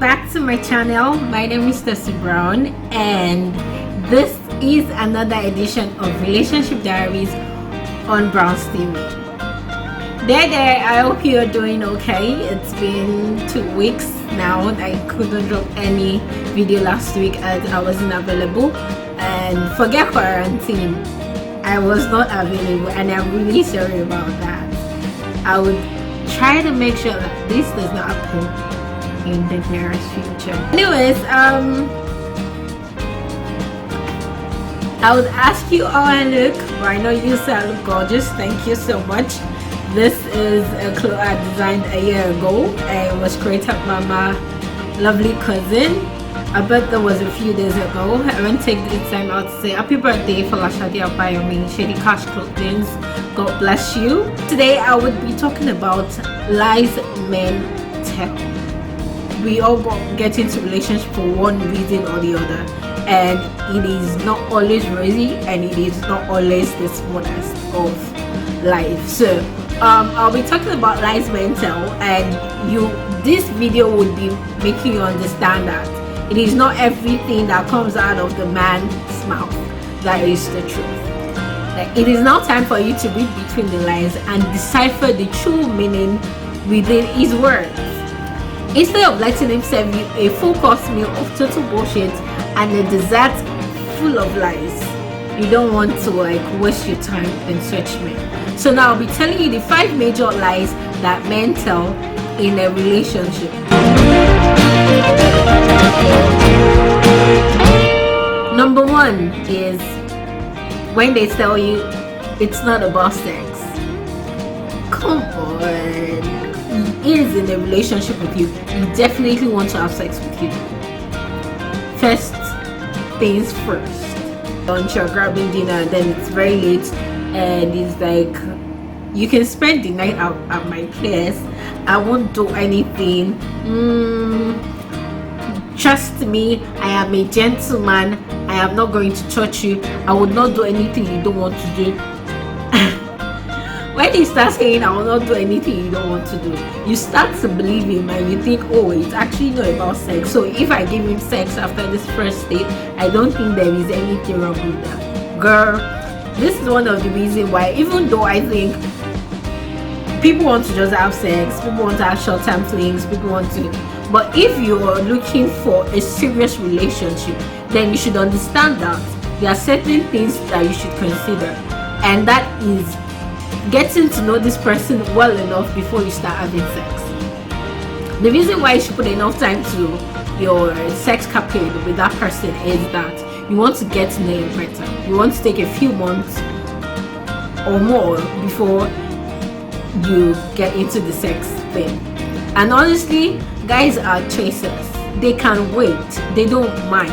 back to my channel. My name is Tessie Brown, and this is another edition of Relationship Diaries on Brown's TV. There, I hope you're doing okay. It's been 2 weeks now. I couldn't drop any video last week as I wasn't available, and forget quarantine, I was not available, and I'm really sorry about that. I would try to make sure that this does not happen in the nearest future. Anyways, I would ask you how I look, but I know you say I look gorgeous. Thank you so much. This is a clothes I designed a year ago, and it was created by my lovely cousin. I bet that was a few days ago. I went to take the time out to say happy birthday for Lashadi Abayomi, Shady Cash Clothing. God bless you. Today I would be talking about lies men tell. We all get into relationship for one reason or the other, and it is not always rosy, and it is not always the smallest of life. So I'll be talking about lies men tell, and this video would be making you understand that it is not everything that comes out of the man's mouth that is the truth. It is now time for you to read between the lines and decipher the true meaning within his words. Instead of letting him serve you a full course meal of total bullshit and a dessert full of lies, you don't want to waste your time in such men. So now I'll be telling you the 5 major lies that men tell in a relationship. Number 1 is when they tell you it's not about sex. Come on. He is in a relationship with you. He definitely wants to have sex with you. First things first. Lunch or grabbing dinner, and then it's very late, and it's like, you can spend the night out at my place. I won't do anything. Trust me, I am a gentleman. I am not going to touch you. I will not do anything you don't want to do. When you start saying I will not do anything you don't want to do, you start to believe him, and you think, oh, it's actually not about sex. So if I give him sex after this first date, I don't think there is anything wrong with that. Girl, this is one of the reasons why, even though I think people want to just have sex, people want to have short-term flings, people want to, but if you're looking for a serious relationship, then you should understand that there are certain things that you should consider, and that is getting to know this person well enough before you start having sex. The reason why you should put enough time to your sex capade with that person is that you want to get to know him better. You want to take a few months or more before you get into the sex thing. And honestly, guys are chasers. They can wait. They don't mind.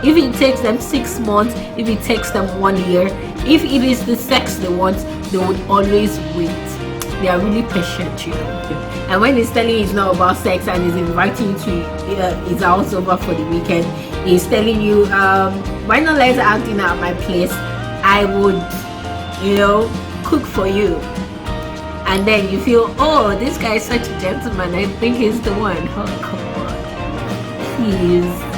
If it takes them 6 months, if it takes them 1 year, if it is the sex they want, they would always wait. They are really patient, you know. And when he's telling you it's not about sex and he's inviting you to his house over for the weekend, he's telling you, why not let's have dinner at my place? I would, cook for you. And then you feel, oh, this guy is such a gentleman, I think he's the one. Oh, come on. Please.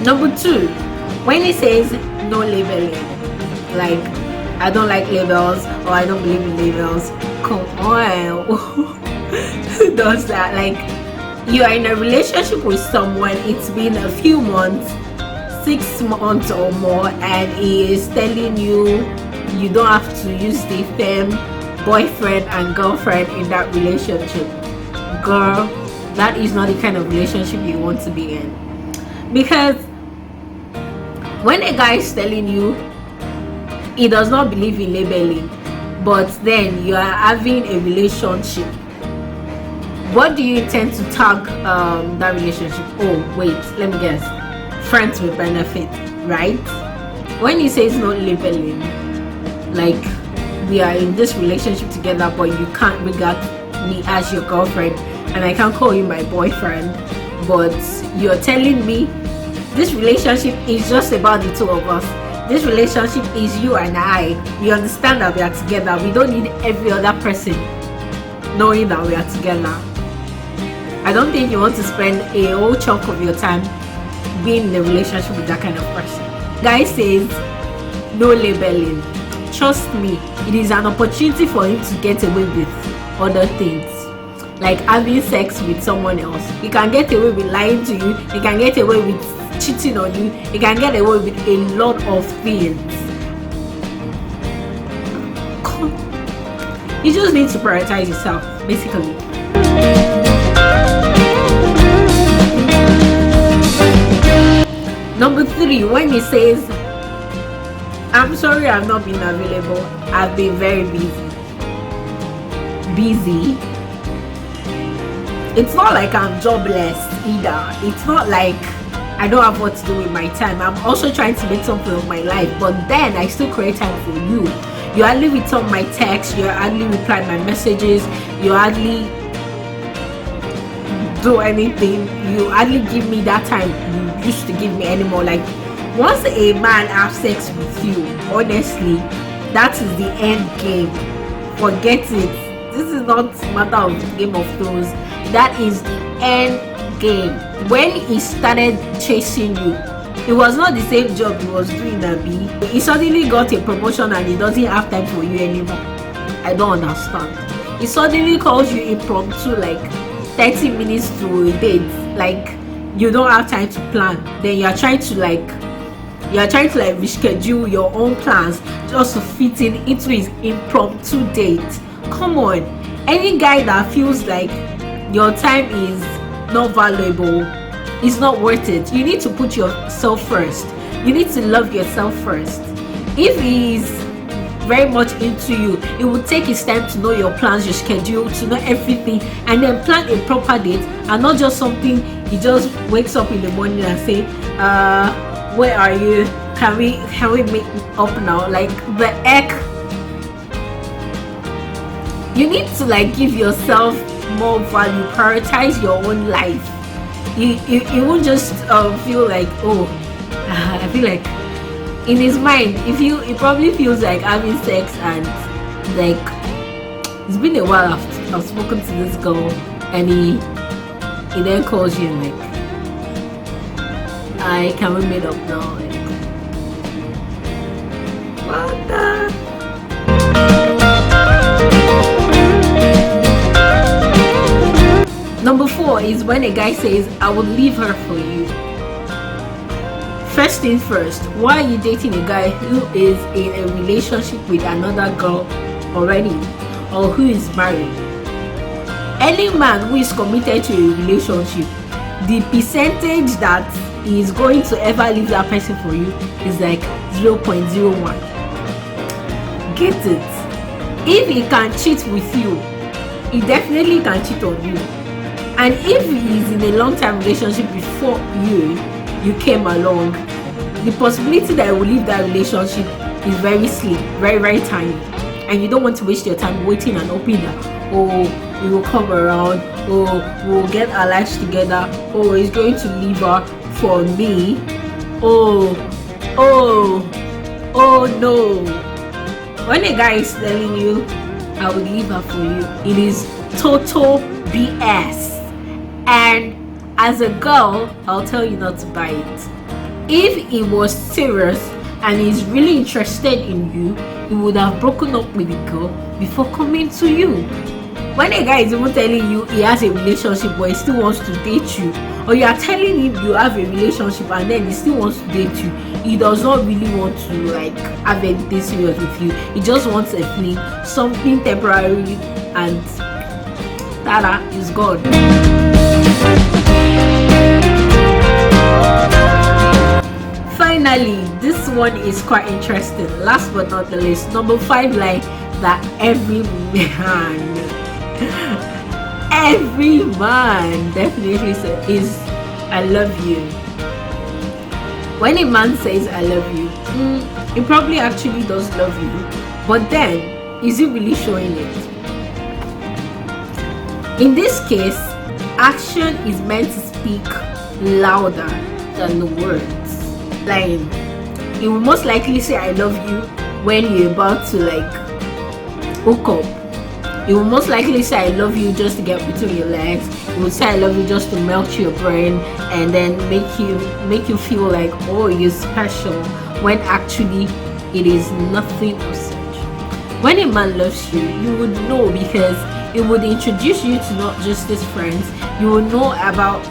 Number 2, when he says no labeling, like I don't like labels or I don't believe in labels. Come on. Who does that? Like, you are in a relationship with someone, it's been a few months, 6 months or more, and he is telling you you don't have to use the term boyfriend and girlfriend in that relationship. Girl, that is not the kind of relationship you want to be in. Because when a guy is telling you he does not believe in labeling, but then you are having a relationship, what do you intend to tag that relationship? Oh wait, let me guess. Friends with benefit, right? When he says no labeling, like we are in this relationship together, but you can't regard me as your girlfriend and I can't call you my boyfriend, but you're telling me this relationship is just about the two of us. This relationship is you and I. We understand that we are together. We don't need every other person knowing that we are together. I don't think you want to spend a whole chunk of your time being in a relationship with that kind of person. Guy says no labeling. Trust me, it is an opportunity for him to get away with other things, like having sex with someone else. He can get away with lying to you. He can get away with cheating on you. He can get away with a lot of things. You just need to prioritize yourself, basically. Number 3, when he says, I'm sorry I've not been available. I've been very busy. It's not like I'm jobless either. It's not like I don't have what to do with my time. I'm also trying to make something of my life, but then I still create time for you. You hardly return my texts, you hardly reply my messages, you hardly do anything, you hardly give me that time you used to give me anymore. Like, once a man has sex with you, honestly, that is the end game. Forget it. This is not a matter of Game of Thrones. That is the end game. When he started chasing you, it was not the same job he was doing at B. He suddenly got a promotion and he doesn't have time for you anymore. I don't understand. He suddenly calls you impromptu, like 30 minutes to a date. Like, you don't have time to plan. Then you're trying to reschedule your own plans just to fit into his impromptu date. Come on. Any guy that feels like your time is not valuable, it's not worth it. You need to put yourself first. You need to love yourself first. If he is very much into you, it will take his time to know your plans, your schedule, to know everything, and then plan a proper date, and not just something he just wakes up in the morning and say, where are you? Can we meet up now? Like, the heck? You need to give yourself more value. Prioritize your own life. You won't just feel like, I feel like, in his mind, he probably feels like having sex, and it's been a while I've spoken to this girl, and he then calls you and can we meet up now? What the? Number 4 is when a guy says, I will leave her for you. First thing first, why are you dating a guy who is in a relationship with another girl already, or who is married? Any man who is committed to a relationship, the percentage that he is going to ever leave that person for you is like 0.01. Get it? If he can cheat with you, he definitely can cheat on you. And if he is in a long-term relationship before you came along, the possibility that he will leave that relationship is very slim, very, very tiny. And you don't want to waste your time waiting and hoping that, we will come around, we'll get our lives together, he's going to leave her for me. No. When a guy is telling you, I will leave her for you, it is total BS. And as a girl, I'll tell you not to buy it. If he was serious and he's really interested in you, he would have broken up with the girl before coming to you. When a guy is even telling you he has a relationship but he still wants to date you, or you are telling him you have a relationship and then he still wants to date you, he does not really want to have anything serious with you. He just wants a fling, something temporary, and tada, is gone. Finally, this one is quite interesting. Last but not the least, number 5 line that every man definitely says is, I love you. When a man says I love you, he probably actually does love you, but then is he really showing it? In this case, action is meant to speak louder than the words. Like, he will most likely say I love you when you're about to like hook up. He will most likely say I love you just to get between your legs. He will say I love you just to melt your brain and then make you feel like, oh, you're special, when actually it is nothing of such. When a man loves you, you would know, because it would introduce you to not just his friends. You will know about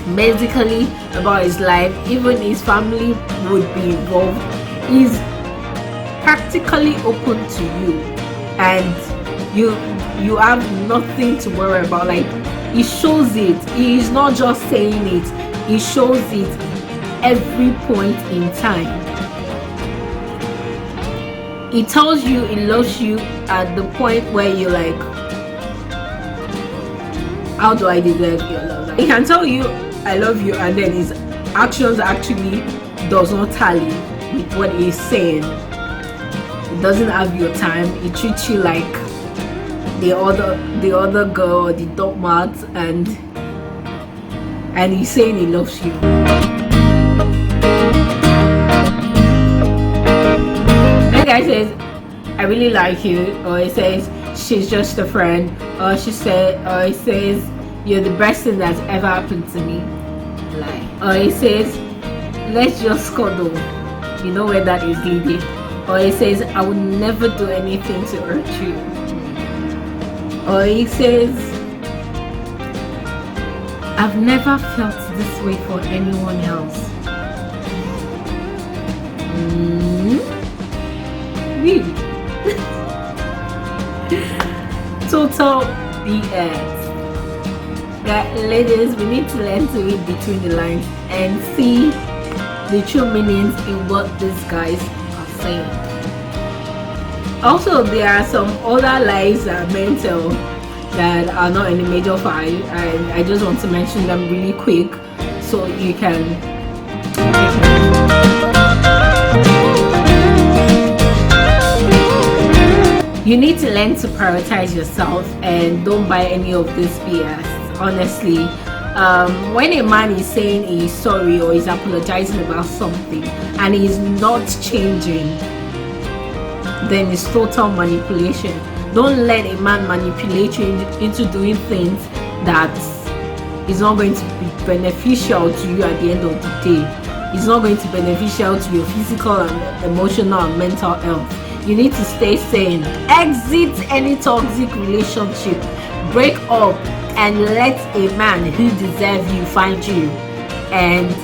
medically about his life, even his family would be involved. He's practically open to you, and you have nothing to worry about. Like, he shows it. He is not just saying it, he shows it every point in time. He tells you he loves you at the point where you're like, how do I deserve your love? Like, he can tell you I love you, and then his actions actually does not tally with what he's saying. He doesn't have your time. He treats you like the other girl, or the doormat, and he's saying he loves you. That guy says, I really like you, or he says she's just a friend, or he says you're the best thing that's ever happened to me. Like, or he says, let's just cuddle. You know where that is leading. Or he says, I would never do anything to hurt you. Or he says, I've never felt this way for anyone else. Really? Total BS. Ladies, we need to learn to read between the lines and see the true meanings in what these guys are saying. Also, there are some other lies that men tell that are not in the major five, and I just want to mention them really quick so you can. You need to learn to prioritize yourself and don't buy any of this BS. Honestly, when a man is saying he's sorry or is apologizing about something and he's not changing, then it's total manipulation. Don't let a man manipulate you into doing things that is not going to be beneficial to you at the end of the day. It's not going to be beneficial to your physical and emotional and mental health. You need to stay sane. Exit any toxic relationship. Break up and let a man who deserves you find you. And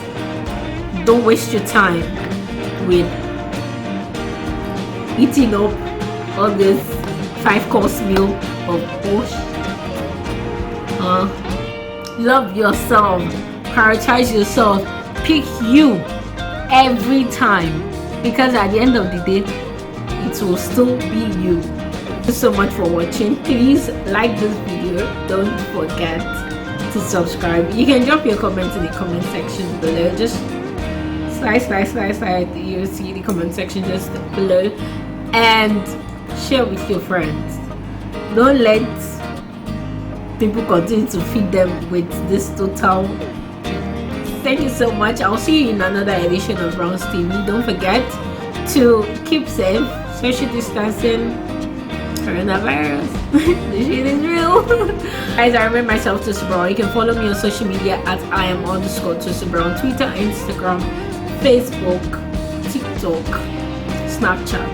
don't waste your time with eating up all this 5-course meal of bullshit. Love yourself. Prioritize yourself. Pick you every time, because at the end of the day, it will still be you. Thank you so much for watching. Please like this video. Don't forget to subscribe. You can drop your comments in the comment section below. Just slide. You'll see the comment section just below, and share with your friends. Don't let people continue to feed them with this total. Thank you so much. I'll see you in another edition of Brown's TV. Don't forget to keep safe, social distancing, coronavirus. This shit is real. Guys, I remember myself, Tosin Brown. You can follow me on social media at @IAM_Tosin Brown, Twitter, Instagram, Facebook, TikTok, Snapchat.